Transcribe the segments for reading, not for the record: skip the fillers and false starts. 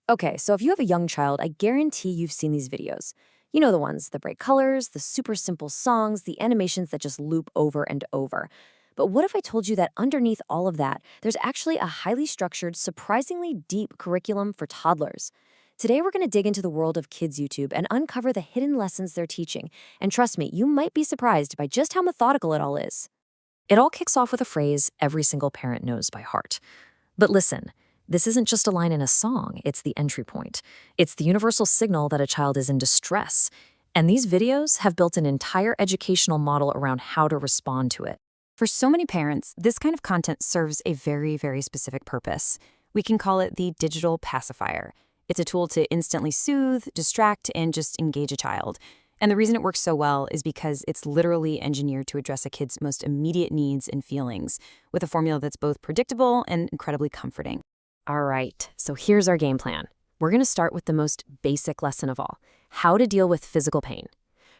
Okay, so if you have a young child, I guarantee you've seen these videos. You know the ones, the bright colors, the super simple songs, the animations that just loop over and over. But what if I told you that underneath all of that, there's actually a highly structured, surprisingly deep curriculum for toddlers? Today, we're going to dig into the world of kids' YouTube and uncover the hidden lessons they're teaching. And trust me, you might be surprised by just how methodical it all is. It all kicks off with a phrase every single parent knows by heart. But listen, this isn't just a line in a song, it's the entry point. It's the universal signal that a child is in distress. And these videos have built an entire educational model around how to respond to it. For so many parents, this kind of content serves a very specific purpose. We can call it the digital pacifier. It's a tool to instantly soothe, distract, and just engage a child. And the reason it works so well is because it's literally engineered to address a kid's most immediate needs and feelings, with a formula that's both predictable and incredibly comforting. All right, so here's our game plan. We're going to start with the most basic lesson of all, how to deal with physical pain.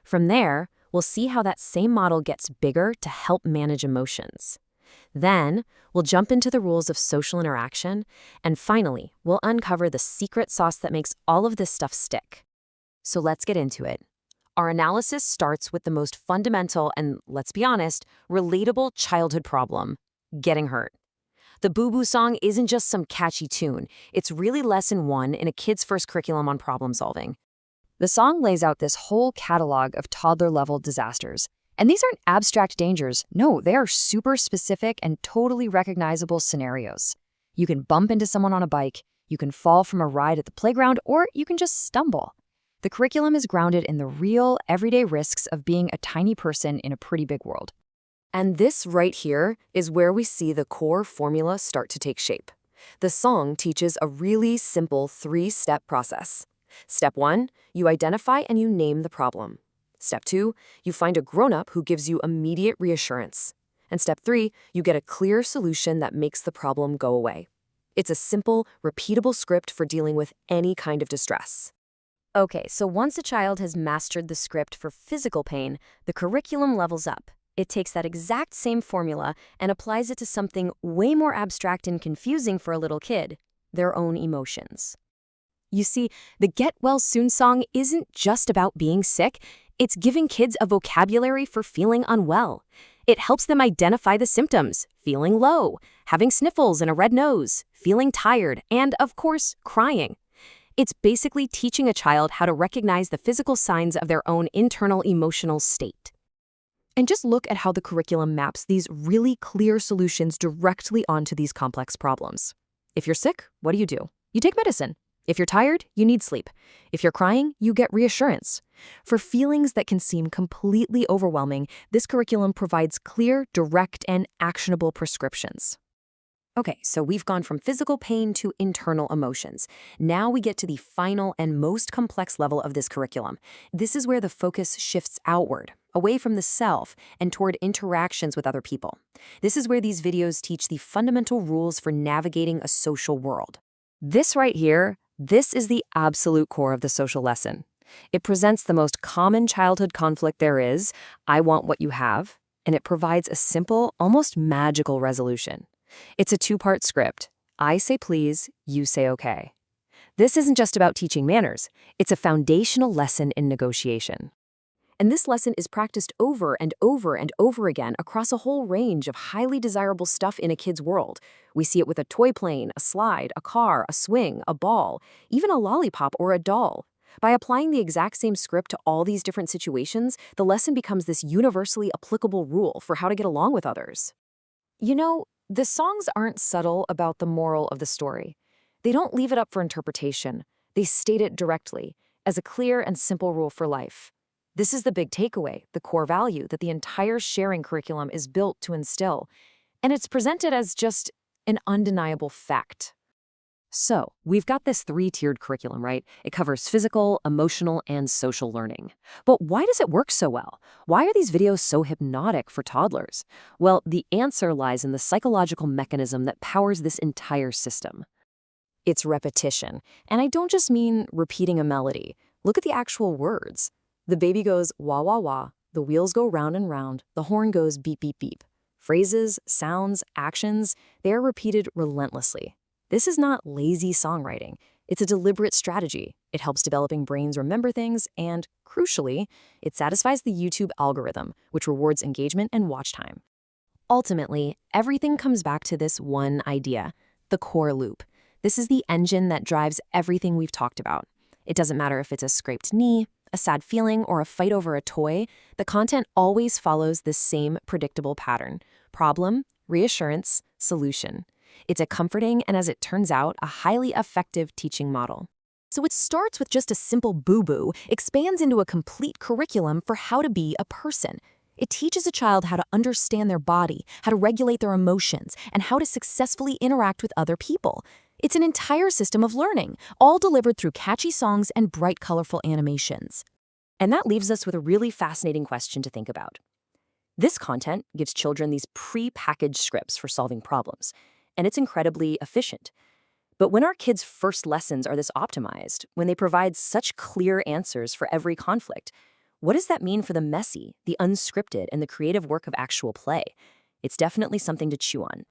From there, we'll see how that same model gets bigger to help manage emotions. Then, we'll jump into the rules of social interaction, and finally, we'll uncover the secret sauce that makes all of this stuff stick. So let's get into it. Our analysis starts with the most fundamental and, let's be honest, relatable childhood problem: getting hurt. The Boo Boo song isn't just some catchy tune. It's really lesson one in a kid's first curriculum on problem solving. The song lays out this whole catalog of toddler-level disasters. And these aren't abstract dangers. No, they are super specific and totally recognizable scenarios. You can bump into someone on a bike, you can fall from a ride at the playground, or you can just stumble. The curriculum is grounded in the real, everyday risks of being a tiny person in a pretty big world. And this right here is where we see the core formula start to take shape. The song teaches a really simple 3-step process. Step 1, you identify and you name the problem. Step 2, you find a grown-up who gives you immediate reassurance. And step 3, you get a clear solution that makes the problem go away. It's a simple, repeatable script for dealing with any kind of distress. Okay, so once a child has mastered the script for physical pain, the curriculum levels up. It takes that exact same formula and applies it to something way more abstract and confusing for a little kid: their own emotions. You see, the Get Well Soon song isn't just about being sick, it's giving kids a vocabulary for feeling unwell. It helps them identify the symptoms: feeling low, having sniffles and a red nose, feeling tired, and, of course, crying. It's basically teaching a child how to recognize the physical signs of their own internal emotional state. And just look at how the curriculum maps these really clear solutions directly onto these complex problems. If you're sick, what do? You take medicine. If you're tired, you need sleep. If you're crying, you get reassurance. For feelings that can seem completely overwhelming, this curriculum provides clear, direct, and actionable prescriptions. Okay, so we've gone from physical pain to internal emotions. Now we get to the final and most complex level of this curriculum. This is where the focus shifts outward, away from the self, and toward interactions with other people. This is where these videos teach the fundamental rules for navigating a social world. This right here, this is the absolute core of the social lesson. It presents the most common childhood conflict there is: I want what you have, and it provides a simple, almost magical resolution. It's a 2-part script. I say please, you say okay. This isn't just about teaching manners. It's a foundational lesson in negotiation. And this lesson is practiced over and over and over again across a whole range of highly desirable stuff in a kid's world. We see it with a toy plane, a slide, a car, a swing, a ball, even a lollipop or a doll. By applying the exact same script to all these different situations, the lesson becomes this universally applicable rule for how to get along with others. You know, the songs aren't subtle about the moral of the story. They don't leave it up for interpretation. They state it directly, as a clear and simple rule for life. This is the big takeaway, the core value that the entire sharing curriculum is built to instill. And it's presented as just an undeniable fact. So, we've got this 3-tiered curriculum, right? It covers physical, emotional, and social learning. But why does it work so well? Why are these videos so hypnotic for toddlers? Well, the answer lies in the psychological mechanism that powers this entire system. It's repetition. And I don't just mean repeating a melody. Look at the actual words. The baby goes wah, wah, wah. The wheels go round and round. The horn goes beep, beep, beep. Phrases, sounds, actions, they are repeated relentlessly. This is not lazy songwriting. It's a deliberate strategy. It helps developing brains remember things, and, crucially, it satisfies the YouTube algorithm, which rewards engagement and watch time. Ultimately, everything comes back to this one idea, the core loop. This is the engine that drives everything we've talked about. It doesn't matter if it's a scraped knee, a sad feeling, or a fight over a toy, the content always follows this same predictable pattern: problem, reassurance, solution. It's a comforting and, as it turns out, a highly effective teaching model. So it starts with just a simple boo-boo, expands into a complete curriculum for how to be a person. It teaches a child how to understand their body, how to regulate their emotions, and how to successfully interact with other people. It's an entire system of learning, all delivered through catchy songs and bright, colorful animations. And that leaves us with a really fascinating question to think about. This content gives children these pre-packaged scripts for solving problems, and it's incredibly efficient. But when our kids' first lessons are this optimized, when they provide such clear answers for every conflict, what does that mean for the messy, the unscripted, and the creative work of actual play? It's definitely something to chew on.